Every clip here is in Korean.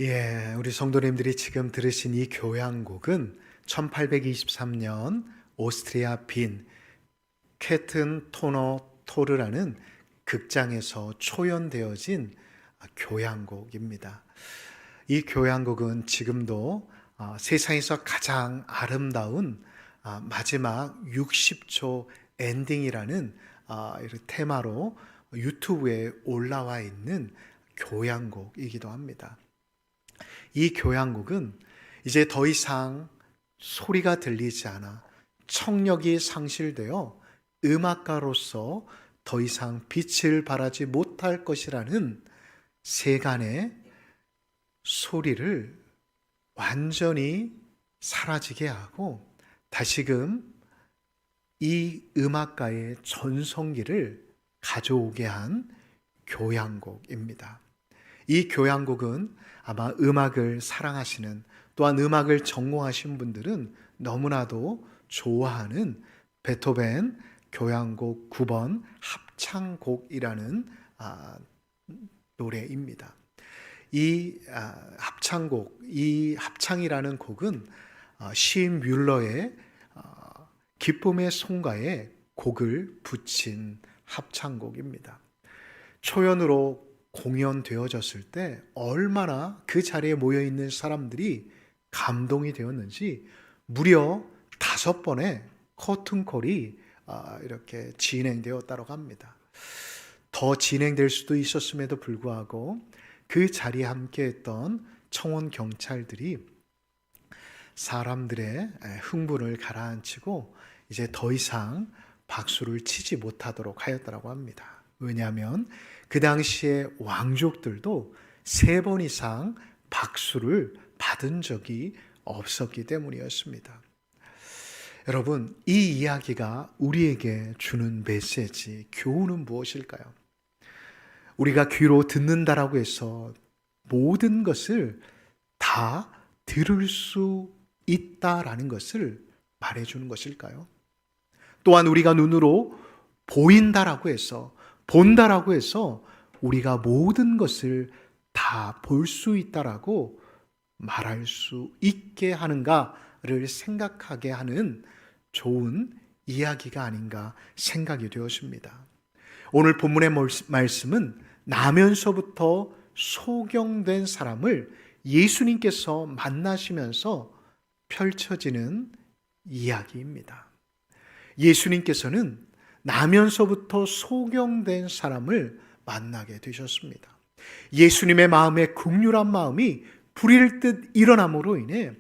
우리 성도님들이 지금 들으신 이 교향곡은 1823년 오스트리아 빈 케튼 토너 토르라는 극장에서 초연되어진 교향곡입니다. 이 교향곡은 지금도 세상에서 가장 아름다운 마지막 60초 엔딩이라는 테마로 유튜브에 올라와 있는 교향곡이기도 합니다. 이 교향곡은 이제 더 이상 소리가 들리지 않아 청력이 상실되어 음악가로서 더 이상 빛을 발하지 못할 것이라는 세간의 소리를 완전히 사라지게 하고 다시금 이 음악가의 전성기를 가져오게 한 교향곡입니다. 이 교향곡은 아마 음악을 사랑하시는, 또한 음악을 전공하신 분들은 너무나도 좋아하는 베토벤 교향곡 9번 합창곡이라는 노래입니다. 이 합창곡, 이 합창이라는 곡은 시인 뮬러의 기쁨의 송가에 곡을 붙인 합창곡입니다. 초연으로 공연되어졌을 때 얼마나 그 자리에 모여있는 사람들이 감동이 되었는지 무려 5번의 커튼콜이 이렇게 진행되었다고 합니다. 더 진행될 수도 있었음에도 불구하고 그 자리에 함께했던 청원 경찰들이 사람들의 흥분을 가라앉히고 이제 더 이상 박수를 치지 못하도록 하였다고 합니다. 왜냐하면 그 당시에 왕족들도 3번 이상 박수를 받은 적이 없었기 때문이었습니다. 여러분, 이 이야기가 우리에게 주는 메시지, 교훈은 무엇일까요? 우리가 귀로 듣는다라고 해서 모든 것을 다 들을 수 있다라는 것을 말해주는 것일까요? 또한 우리가 눈으로 보인다라고 해서, 본다라고 해서 우리가 모든 것을 다 볼 수 있다라고 말할 수 있게 하는가를 생각하게 하는 좋은 이야기가 아닌가 생각이 되었습니다. 오늘 본문의 말씀은 나면서부터 소경된 사람을 예수님께서 만나시면서 펼쳐지는 이야기입니다. 예수님께서는 나면서부터 소경된 사람을 만나게 되셨습니다. 예수님의 마음에 긍휼한 마음이 불일 듯 일어남으로 인해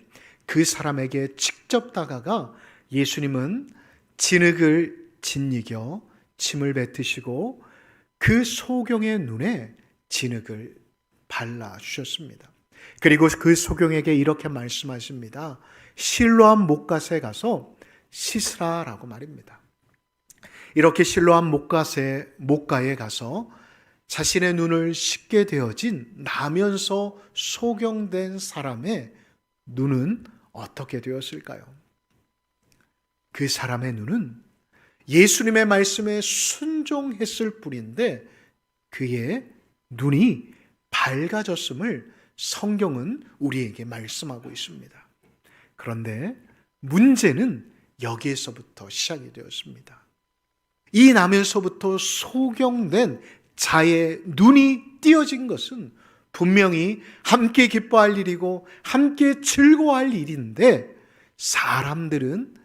그 사람에게 직접 다가가 예수님은 진흙을 짓이겨 침을 뱉으시고 그 소경의 눈에 진흙을 발라주셨습니다. 그리고 그 소경에게 이렇게 말씀하십니다. 실로암 못갓에 가서 씻으라라고 말입니다. 이렇게 실로암 못가에 가서 자신의 눈을 씻게 되어진 나면서 소경된 사람의 눈은 어떻게 되었을까요? 그 사람의 눈은 예수님의 말씀에 순종했을 뿐인데 그의 눈이 밝아졌음을 성경은 우리에게 말씀하고 있습니다. 그런데 문제는 여기에서부터 시작이 되었습니다. 이 나면서부터 소경된 자의 눈이 띄어진 것은 분명히 함께 기뻐할 일이고 함께 즐거워할 일인데 사람들은,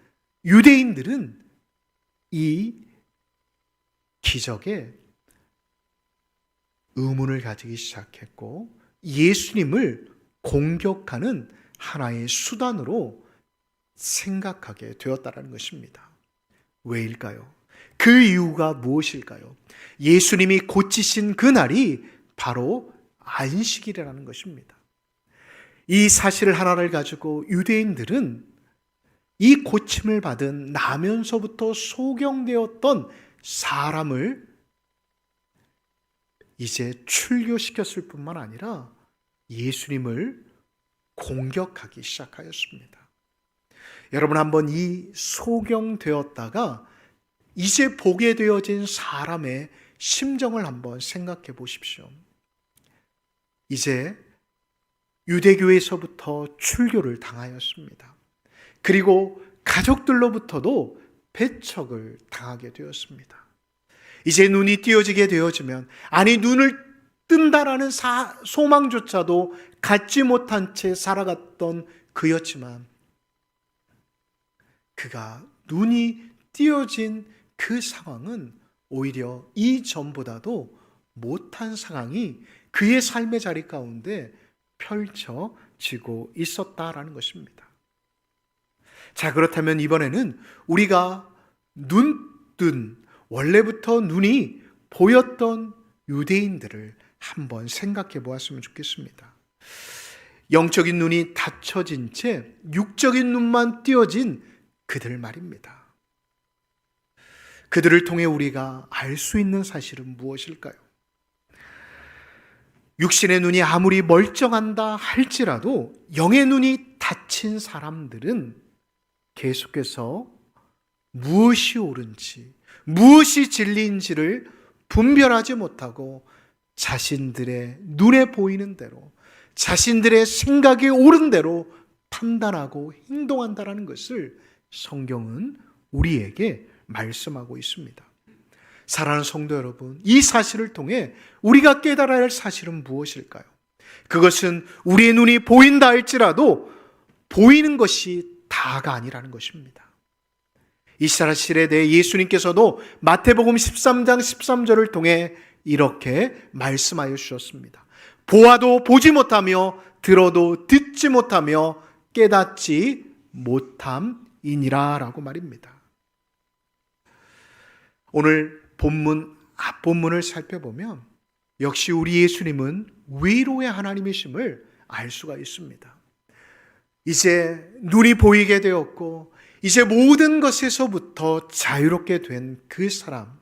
유대인들은 이 기적에 의문을 가지기 시작했고 예수님을 공격하는 하나의 수단으로 생각하게 되었다는 것입니다. 왜일까요? 그 이유가 무엇일까요? 예수님이 고치신 그날이 바로 안식일이라는 것입니다. 이 사실 하나를 가지고 유대인들은 이 고침을 받은 나면서부터 소경되었던 사람을 이제 출교시켰을 뿐만 아니라 예수님을 공격하기 시작하였습니다. 여러분, 한번 이 소경되었다가 이제 보게 되어진 사람의 심정을 한번 생각해 보십시오. 이제 유대교에서부터 출교를 당하였습니다. 그리고 가족들로부터도 배척을 당하게 되었습니다. 이제 눈이 띄어지게 되어지면, 아니 눈을 뜬다라는 소망조차도 갖지 못한 채 살아갔던 그였지만, 그가 눈이 띄어진 그 상황은 오히려 이전보다도 못한 상황이 그의 삶의 자리 가운데 펼쳐지고 있었다라는 것입니다. 자, 그렇다면 이번에는 우리가 눈뜬, 원래부터 눈이 보였던 유대인들을 한번 생각해 보았으면 좋겠습니다. 영적인 눈이 닫혀진 채 육적인 눈만 띄어진 그들 말입니다. 그들을 통해 우리가 알 수 있는 사실은 무엇일까요? 육신의 눈이 아무리 멀쩡한다 할지라도 영의 눈이 닫힌 사람들은 계속해서 무엇이 옳은지, 무엇이 진리인지를 분별하지 못하고 자신들의 눈에 보이는 대로, 자신들의 생각에 옳은 대로 판단하고 행동한다는 것을 성경은 우리에게 말씀하고 있습니다. 사랑하는 성도 여러분, 이 사실을 통해 우리가 깨달아야 할 사실은 무엇일까요? 그것은 우리의 눈이 보인다 할지라도 보이는 것이 다가 아니라는 것입니다. 이 사실에 대해 예수님께서도 마태복음 13장 13절을 통해 이렇게 말씀하여 주셨습니다. 보아도 보지 못하며 들어도 듣지 못하며 깨닫지 못함이니라 라고 말입니다. 오늘 본문, 앞본문을 살펴보면 역시 우리 예수님은 위로의 하나님이심을 알 수가 있습니다. 이제 눈이 보이게 되었고 이제 모든 것에서부터 자유롭게 된 그 사람,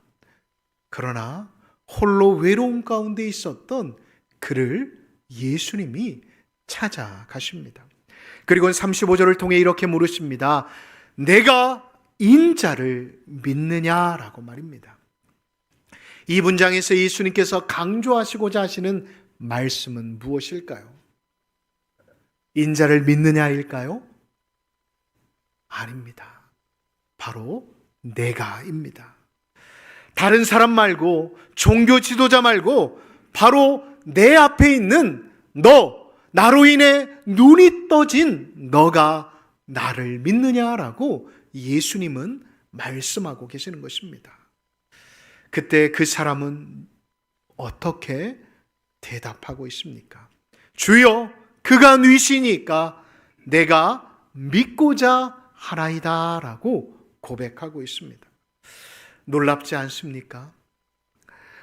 그러나 홀로 외로움 가운데 있었던 그를 예수님이 찾아가십니다. 그리고 35절을 통해 이렇게 물으십니다. 내가 인자를 믿느냐라고 말입니다. 이 문장에서 예수님께서 강조하시고자 하시는 말씀은 무엇일까요? 인자를 믿느냐일까요? 아닙니다. 바로 내가입니다. 다른 사람 말고, 종교 지도자 말고 바로 내 앞에 있는 너, 나로 인해 눈이 떠진 너가 나를 믿느냐라고 예수님은 말씀하고 계시는 것입니다. 그때 그 사람은 어떻게 대답하고 있습니까? 주여, 그가 뉘시니까 내가 믿고자 하나이다 라고 고백하고 있습니다. 놀랍지 않습니까?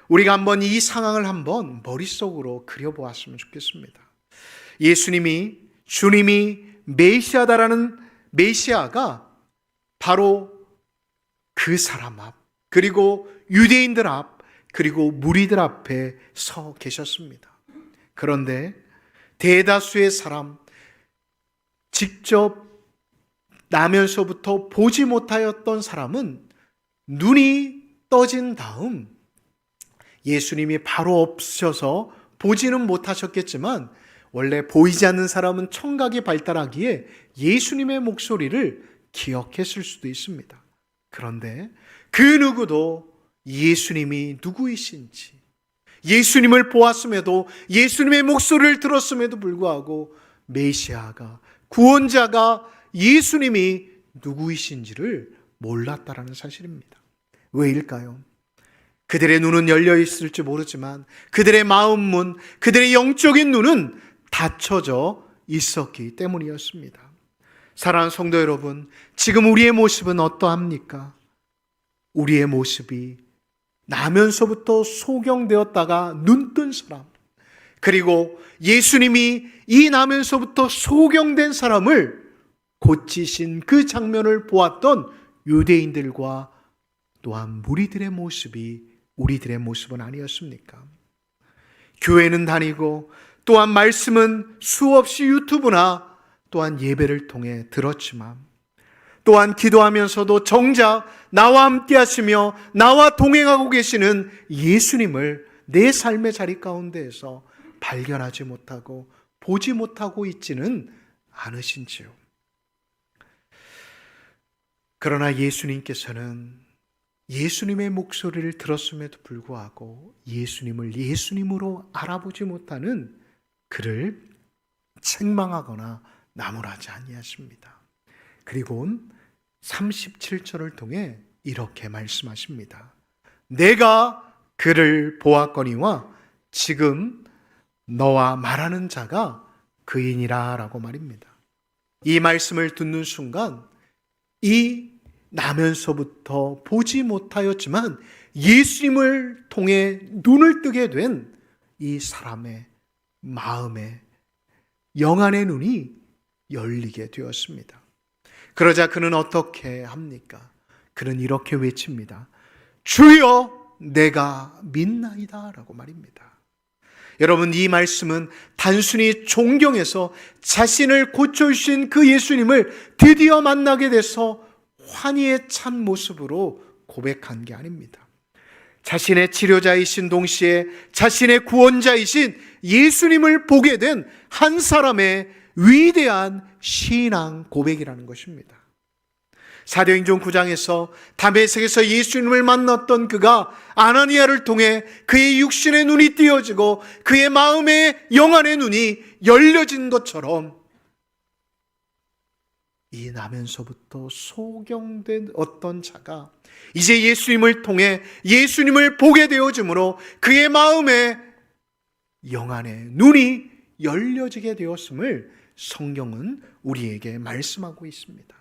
우리가 한번 이 상황을 한번 머릿속으로 그려보았으면 좋겠습니다. 주님이 메시아다라는 메시아가 바로 그 사람 앞, 그리고 유대인들 앞, 그리고 무리들 앞에 서 계셨습니다. 그런데 대다수의 사람, 직접 나면서부터 보지 못하였던 사람은 눈이 떠진 다음 예수님이 바로 없으셔서 보지는 못하셨겠지만, 원래 보이지 않는 사람은 청각이 발달하기에 예수님의 목소리를 기억했을 수도 있습니다. 그런데 그 누구도 예수님이 누구이신지, 예수님을 보았음에도, 예수님의 목소리를 들었음에도 불구하고 메시아가, 구원자가 예수님이 누구이신지를 몰랐다라는 사실입니다. 왜일까요? 그들의 눈은 열려 있을지 모르지만 그들의 마음 문, 그들의 영적인 눈은 닫혀져 있었기 때문이었습니다. 사랑하는 성도 여러분, 지금 우리의 모습은 어떠합니까? 우리의 모습이 나면서부터 소경되었다가 눈뜬 사람, 그리고 예수님이 이 나면서부터 소경된 사람을 고치신 그 장면을 보았던 유대인들과 또한 무리들의 모습이 우리들의 모습은 아니었습니까? 교회는 다니고 또한 말씀은 수없이 유튜브나 또한 예배를 통해 들었지만, 또한 기도하면서도 정작 나와 함께 하시며 나와 동행하고 계시는 예수님을 내 삶의 자리 가운데에서 발견하지 못하고 보지 못하고 있지는 않으신지요? 그러나 예수님께서는 예수님의 목소리를 들었음에도 불구하고 예수님을 예수님으로 알아보지 못하는 그를 책망하거나 나무라지 아니하십니다. 그리고 37절을 통해 이렇게 말씀하십니다. 내가 그를 보았거니와 지금 너와 말하는 자가 그이니라 라고 말입니다. 이 말씀을 듣는 순간 이 나면서부터 보지 못하였지만 예수님을 통해 눈을 뜨게 된 이 사람의 마음에 영안의 눈이 열리게 되었습니다. 그러자 그는 어떻게 합니까? 그는 이렇게 외칩니다. 주여 내가 믿나이다 라고 말입니다. 여러분, 이 말씀은 단순히 존경해서 자신을 고쳐주신 그 예수님을 드디어 만나게 돼서 환희에 찬 모습으로 고백한 게 아닙니다. 자신의 치료자이신 동시에 자신의 구원자이신 예수님을 보게 된 한 사람의 위대한 신앙 고백이라는 것입니다. 사도행전 9장에서 다메섹에서 예수님을 만났던 그가 아나니아를 통해 그의 육신의 눈이 띄어지고 그의 마음의 영안의 눈이 열려진 것처럼 이 나면서부터 소경된 어떤 자가 이제 예수님을 통해 예수님을 보게 되어지므로 그의 마음의 영안의 눈이 열려지게 되었음을 성경은 우리에게 말씀하고 있습니다.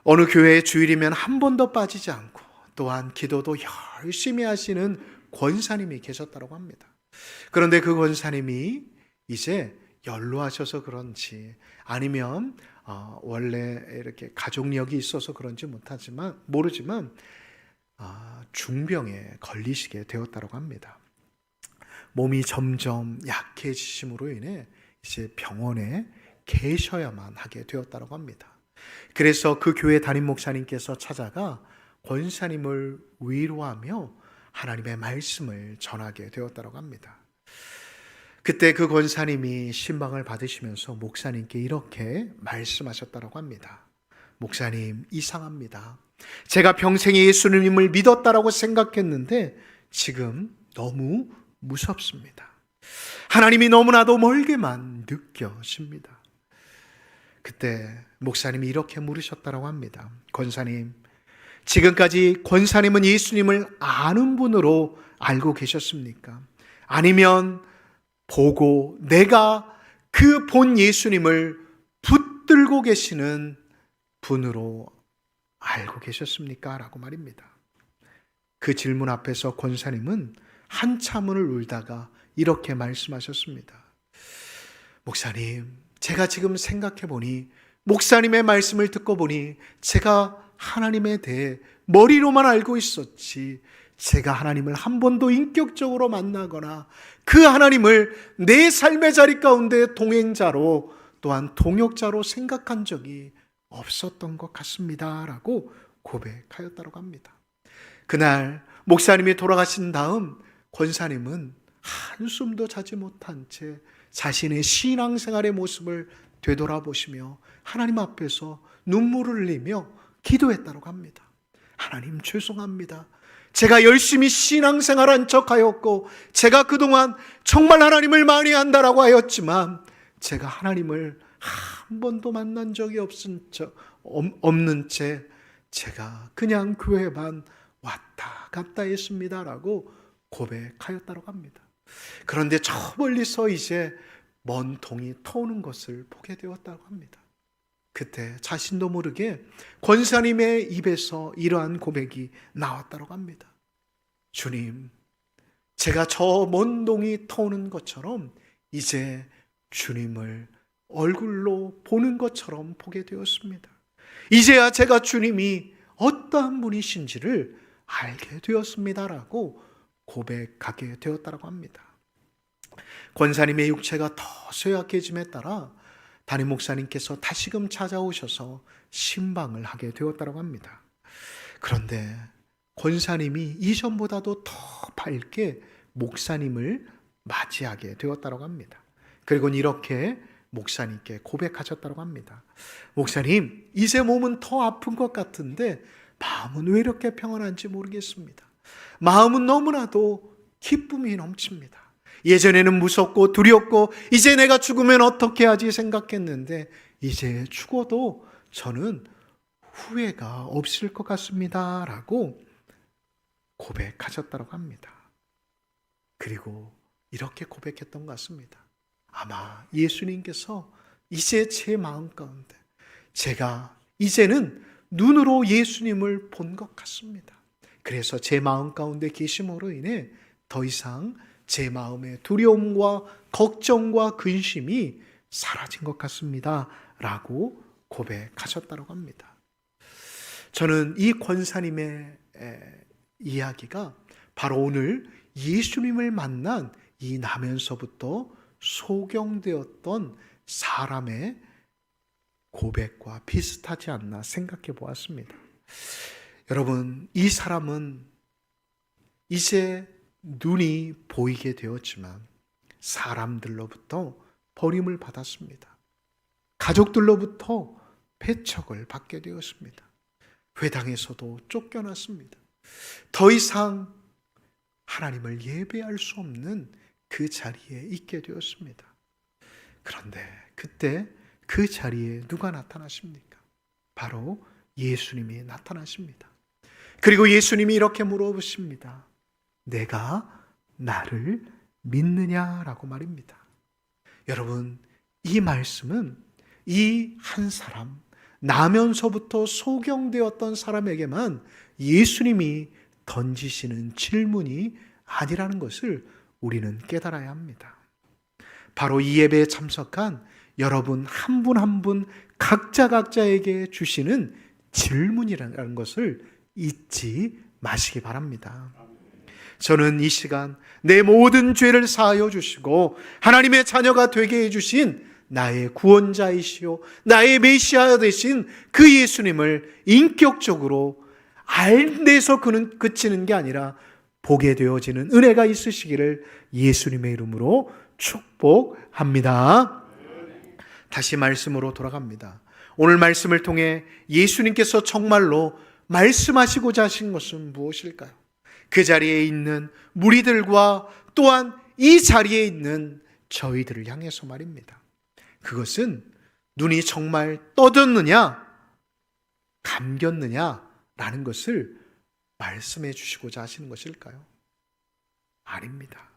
어느 교회의 주일이면 한 번도 빠지지 않고 또한 기도도 열심히 하시는 권사님이 계셨다고 합니다. 그런데 그 권사님이 이제 연로하셔서 그런지 아니면 원래 이렇게 가족력이 있어서 그런지 모르지만 중병에 걸리시게 되었다고 합니다. 몸이 점점 약해지심으로 인해 이제 병원에 계셔야만 하게 되었다고 합니다. 그래서 그 교회 담임 목사님께서 찾아가 권사님을 위로하며 하나님의 말씀을 전하게 되었다고 합니다. 그때 그 권사님이 신방을 받으시면서 목사님께 이렇게 말씀하셨다고 합니다. 목사님, 이상합니다. 제가 평생에 예수님을 믿었다라고 생각했는데 지금 너무 무섭습니다. 하나님이 너무나도 멀게만 느껴집니다. 그때 목사님이 이렇게 물으셨다고 합니다. 권사님, 지금까지 권사님은 예수님을 아는 분으로 알고 계셨습니까? 아니면 보고 내가 그 본 예수님을 붙들고 계시는 분으로 알고 계셨습니까? 라고 말입니다. 그 질문 앞에서 권사님은 한참을 울다가 이렇게 말씀하셨습니다. 목사님, 제가 지금 생각해 보니 목사님의 말씀을 듣고 보니 제가 하나님에 대해 머리로만 알고 있었지 제가 하나님을 한 번도 인격적으로 만나거나 그 하나님을 내 삶의 자리 가운데 동행자로 또한 동역자로 생각한 적이 없었던 것 같습니다 라고 고백하였다고 합니다. 그날 목사님이 돌아가신 다음 권사님은 한숨도 자지 못한 채 자신의 신앙생활의 모습을 되돌아보시며 하나님 앞에서 눈물을 흘리며 기도했다고 합니다. 하나님, 죄송합니다. 제가 열심히 신앙생활한 척하였고 제가 그동안 정말 하나님을 많이 안다라고 하였지만 제가 하나님을 한 번도 만난 적이 없는 채 제가 그냥 교회만 왔다 갔다 했습니다라고 고백하였다고 합니다. 그런데 저 멀리서 이제 먼 동이 터오는 것을 보게 되었다고 합니다. 그때 자신도 모르게 권사님의 입에서 이러한 고백이 나왔다고 합니다. 주님, 제가 저 먼 동이 터오는 것처럼 이제 주님을 얼굴로 보는 것처럼 보게 되었습니다. 이제야 제가 주님이 어떠한 분이신지를 알게 되었습니다라고 고백하게 되었다고 합니다. 권사님의 육체가 더 쇠약해짐에 따라 담임 목사님께서 다시금 찾아오셔서 신방을 하게 되었다고 합니다. 그런데 권사님이 이전보다도 더 밝게 목사님을 맞이하게 되었다고 합니다. 그리고 이렇게 목사님께 고백하셨다고 합니다. 목사님, 이제 몸은 더 아픈 것 같은데 마음은 왜 이렇게 평안한지 모르겠습니다. 마음은 너무나도 기쁨이 넘칩니다. 예전에는 무섭고 두렵고 이제 내가 죽으면 어떻게 하지 생각했는데 이제 죽어도 저는 후회가 없을 것 같습니다 라고 고백하셨다고 합니다. 그리고 이렇게 고백했던 것 같습니다. 아마 예수님께서 이제 제 마음 가운데 제가 이제는 눈으로 예수님을 본 것 같습니다. 그래서 제 마음 가운데 계심으로 인해 더 이상 제 마음의 두려움과 걱정과 근심이 사라진 것 같습니다 라고 고백하셨다고 합니다. 저는 이 권사님의 이야기가 바로 오늘 예수님을 만난 이 나면서부터 소경되었던 사람의 고백과 비슷하지 않나 생각해 보았습니다. 여러분, 이 사람은 이제 눈이 보이게 되었지만 사람들로부터 버림을 받았습니다. 가족들로부터 배척을 받게 되었습니다. 회당에서도 쫓겨났습니다. 더 이상 하나님을 예배할 수 없는 그 자리에 있게 되었습니다. 그런데 그때 그 자리에 누가 나타나십니까? 바로 예수님이 나타나십니다. 그리고 예수님이 이렇게 물어보십니다. 내가 나를 믿느냐라고 말입니다. 여러분, 이 말씀은 이 한 사람, 나면서부터 소경되었던 사람에게만 예수님이 던지시는 질문이 아니라는 것을 우리는 깨달아야 합니다. 바로 이 예배에 참석한 여러분 한 분 한 분 각자에게 주시는 질문이라는 것을 잊지 마시기 바랍니다. 저는 이 시간 내 모든 죄를 사하여 주시고 하나님의 자녀가 되게 해주신 나의 구원자이시오 나의 메시아 되신 그 예수님을 인격적으로 알내서 그는 그치는 게 아니라 보게 되어지는 은혜가 있으시기를 예수님의 이름으로 축복합니다. 다시 말씀으로 돌아갑니다. 오늘 말씀을 통해 예수님께서 정말로 말씀하시고자 하신 것은 무엇일까요? 그 자리에 있는 무리들과 또한 이 자리에 있는 저희들을 향해서 말입니다. 그것은 눈이 정말 떠졌느냐 감겼느냐라는 것을 말씀해 주시고자 하시는 것일까요? 아닙니다.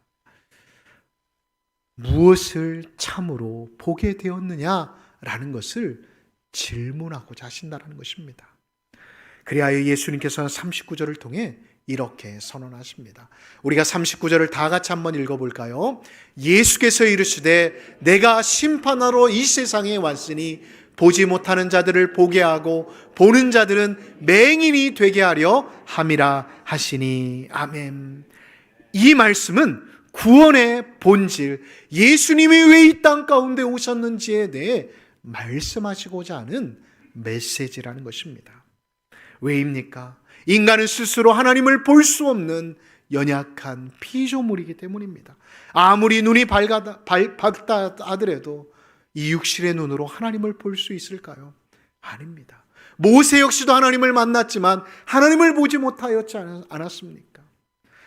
무엇을 참으로 보게 되었느냐라는 것을 질문하고자 하신다는 것입니다. 그리하여 예수님께서는 39절을 통해 이렇게 선언하십니다. 우리가 39절을 다 같이 한번 읽어볼까요? 예수께서 이르시되 내가 심판하러 이 세상에 왔으니 보지 못하는 자들을 보게 하고 보는 자들은 맹인이 되게 하려 함이라 하시니 아멘. 이 말씀은 구원의 본질, 예수님이 왜 이 땅 가운데 오셨는지에 대해 말씀하시고자 하는 메시지라는 것입니다. 왜입니까? 인간은 스스로 하나님을 볼 수 없는 연약한 피조물이기 때문입니다. 아무리 눈이 밝다 하더라도 이 육신의 눈으로 하나님을 볼 수 있을까요? 아닙니다. 모세 역시도 하나님을 만났지만 하나님을 보지 못하였지 않았습니까?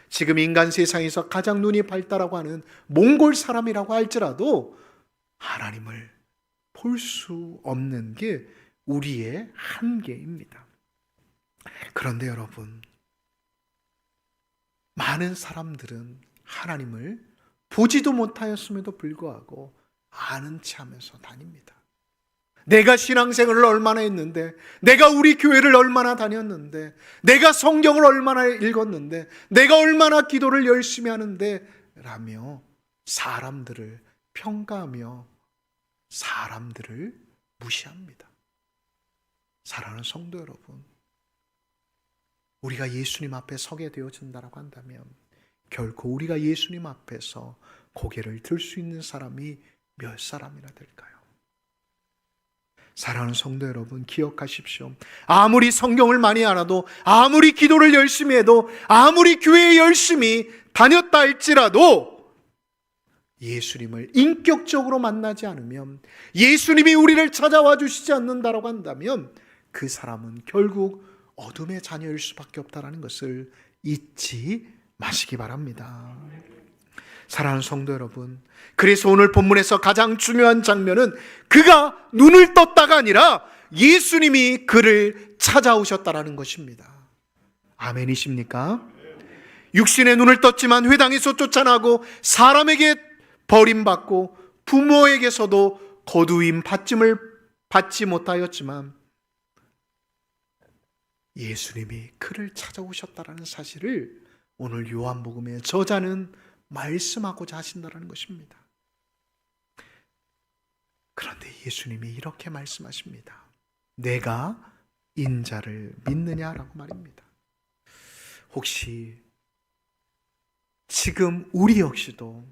지금 인간 세상에서 가장 눈이 밝다라고 하는 몽골 사람이라고 할지라도 하나님을 볼 수 없는 게 우리의 한계입니다. 그런데 여러분, 많은 사람들은 하나님을 보지도 못하였음에도 불구하고 아는 체 하면서 다닙니다. 내가 신앙생활을 얼마나 했는데, 내가 우리 교회를 얼마나 다녔는데, 내가 성경을 얼마나 읽었는데, 내가 얼마나 기도를 열심히 하는데 라며 사람들을 평가하며 사람들을 무시합니다. 사랑하는 성도 여러분, 우리가 예수님 앞에 서게 되어진다고 한다면 결코 우리가 예수님 앞에서 고개를 들 수 있는 사람이 몇 사람이나 될까요? 사랑하는 성도 여러분, 기억하십시오. 아무리 성경을 많이 알아도, 아무리 기도를 열심히 해도, 아무리 교회에 열심히 다녔다 할지라도 예수님을 인격적으로 만나지 않으면, 예수님이 우리를 찾아와 주시지 않는다라고 한다면 그 사람은 결국 어둠의 자녀일 수밖에 없다는 것을 잊지 마시기 바랍니다. 사랑하는 성도 여러분, 그래서 오늘 본문에서 가장 중요한 장면은 그가 눈을 떴다가 아니라 예수님이 그를 찾아오셨다라는 것입니다. 아멘이십니까? 육신의 눈을 떴지만 회당에서 쫓아나고 사람에게 버림받고 부모에게서도 거두임 받침을 받지 못하였지만 예수님이 그를 찾아오셨다라는 사실을 오늘 요한복음의 저자는 말씀하고자 하신다는 것입니다. 그런데 예수님이 이렇게 말씀하십니다. 내가 인자를 믿느냐라고 말입니다. 혹시 지금 우리 역시도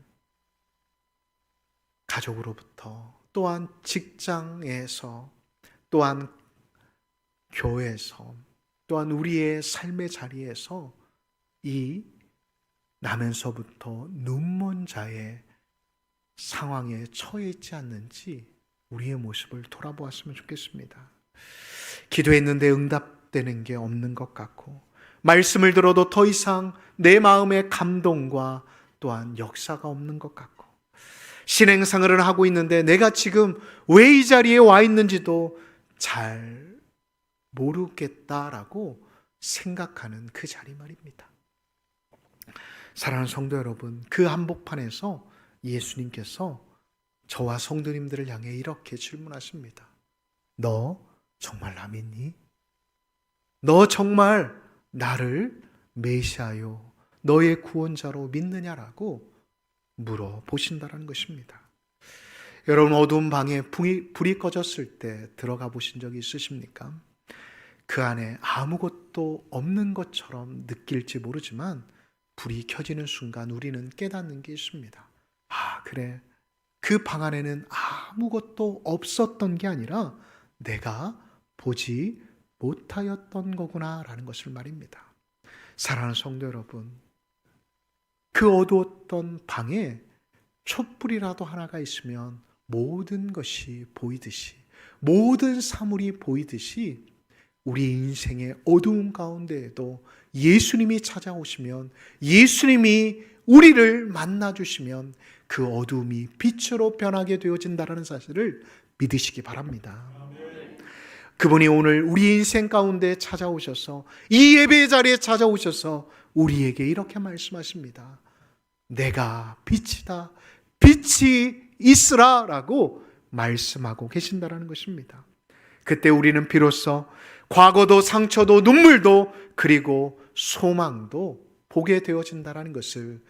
가족으로부터, 또한 직장에서, 또한 교회에서, 또한 우리의 삶의 자리에서 이 나면서부터 눈먼 자의 상황에 처해 있지 않는지 우리의 모습을 돌아보았으면 좋겠습니다. 기도했는데 응답되는 게 없는 것 같고, 말씀을 들어도 더 이상 내 마음의 감동과 또한 역사가 없는 것 같고, 신행생활을 하고 있는데 내가 지금 왜 이 자리에 와 있는지도 잘 모르겠다라고 생각하는 그 자리 말입니다. 사랑하는 성도 여러분, 그 한복판에서 예수님께서 저와 성도님들을 향해 이렇게 질문하십니다. 너 정말 나 믿니? 너 정말 나를 메시아요, 너의 구원자로 믿느냐라고 물어보신다는 것입니다. 여러분, 어두운 방에 불이 꺼졌을 때 들어가 보신 적이 있으십니까? 그 안에 아무것도 없는 것처럼 느낄지 모르지만 불이 켜지는 순간 우리는 깨닫는 게 있습니다. 아, 그래. 그 방 안에는 아무것도 없었던 게 아니라 내가 보지 못하였던 거구나라는 것을 말입니다. 사랑하는 성도 여러분, 그 어두웠던 방에 촛불이라도 하나가 있으면 모든 것이 보이듯이, 모든 사물이 보이듯이 우리 인생의 어두운 가운데에도 예수님이 찾아오시면, 예수님이 우리를 만나주시면 그 어두움이 빛으로 변하게 되어진다는 사실을 믿으시기 바랍니다. 그분이 오늘 우리 인생 가운데 찾아오셔서, 이 예배의 자리에 찾아오셔서 우리에게 이렇게 말씀하십니다. 내가 빛이다, 빛이 있으라 라고 말씀하고 계신다는 것입니다. 그때 우리는 비로소 과거도 상처도 눈물도 그리고 소망도 보게 되어진다는 것을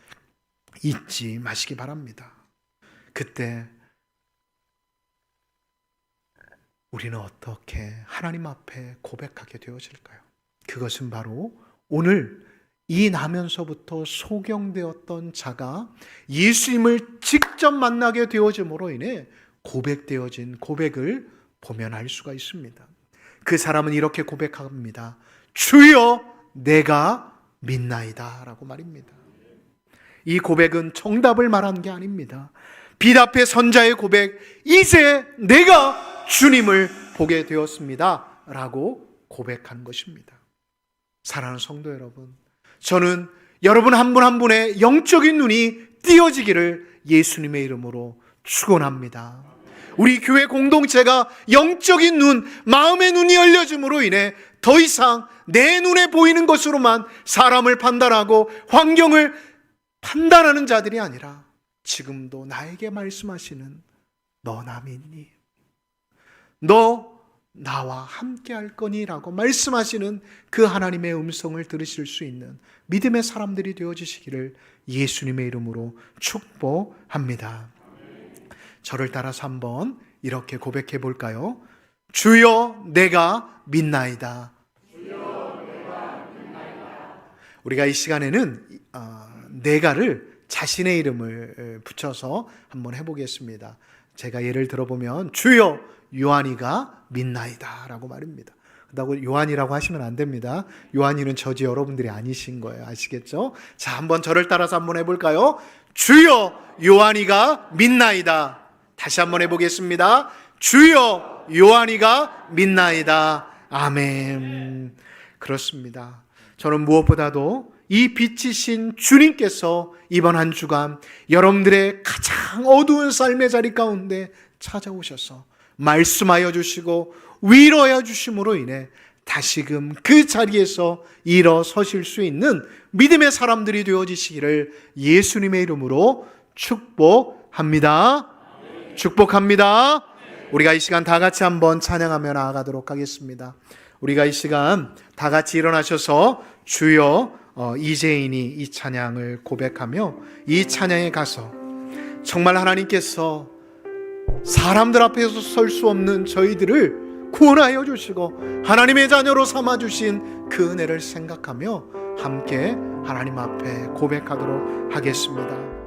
잊지 마시기 바랍니다. 그때 우리는 어떻게 하나님 앞에 고백하게 되어질까요? 그것은 바로 오늘 이 나면서부터 소경되었던 자가 예수님을 직접 만나게 되어짐으로 인해 고백되어진 고백을 보면 알 수가 있습니다. 그 사람은 이렇게 고백합니다. 주여 내가 믿나이다 라고 말입니다. 이 고백은 정답을 말한 게 아닙니다. 빛 앞에 선자의 고백, 이제 내가 주님을 보게 되었습니다 라고 고백한 것입니다. 사랑하는 성도 여러분, 저는 여러분 한 분 한 분의 영적인 눈이 띄어지기를 예수님의 이름으로 축원합니다. 우리 교회 공동체가 영적인 눈, 마음의 눈이 열려짐으로 인해 더 이상 내 눈에 보이는 것으로만 사람을 판단하고 환경을 판단하는 자들이 아니라 지금도 나에게 말씀하시는 너 나 믿니? 너 나와 함께 할 거니? 라고 말씀하시는 그 하나님의 음성을 들으실 수 있는 믿음의 사람들이 되어주시기를 예수님의 이름으로 축복합니다. 저를 따라서 한번 이렇게 고백해 볼까요? 주여 내가 믿나이다. 우리가 이 시간에는 내가를 자신의 이름을 붙여서 한번 해보겠습니다. 제가 예를 들어보면 주여 요한이가 믿나이다 라고 말입니다. 그렇다고 요한이라고 하시면 안 됩니다. 요한이는 저지 여러분들이 아니신 거예요. 아시겠죠? 자, 한번 저를 따라서 한번 해볼까요? 주여 요한이가 믿나이다. 다시 한번 해보겠습니다. 주여 요한이가 믿나이다. 아멘. 그렇습니다. 저는 무엇보다도 이 빛이신 주님께서 이번 한 주간 여러분들의 가장 어두운 삶의 자리 가운데 찾아오셔서 말씀하여 주시고 위로하여 주심으로 인해 다시금 그 자리에서 일어서실 수 있는 믿음의 사람들이 되어지시기를 예수님의 이름으로 축복합니다. 축복합니다. 우리가 이 시간 다 같이 한번 찬양하며 나아가도록 하겠습니다. 우리가 이 시간 다 같이 일어나셔서 주여 이재인이 이 찬양을 고백하며 이 찬양에 가서 정말 하나님께서 사람들 앞에서 설 수 없는 저희들을 구원하여 주시고 하나님의 자녀로 삼아주신 그 은혜를 생각하며 함께 하나님 앞에 고백하도록 하겠습니다.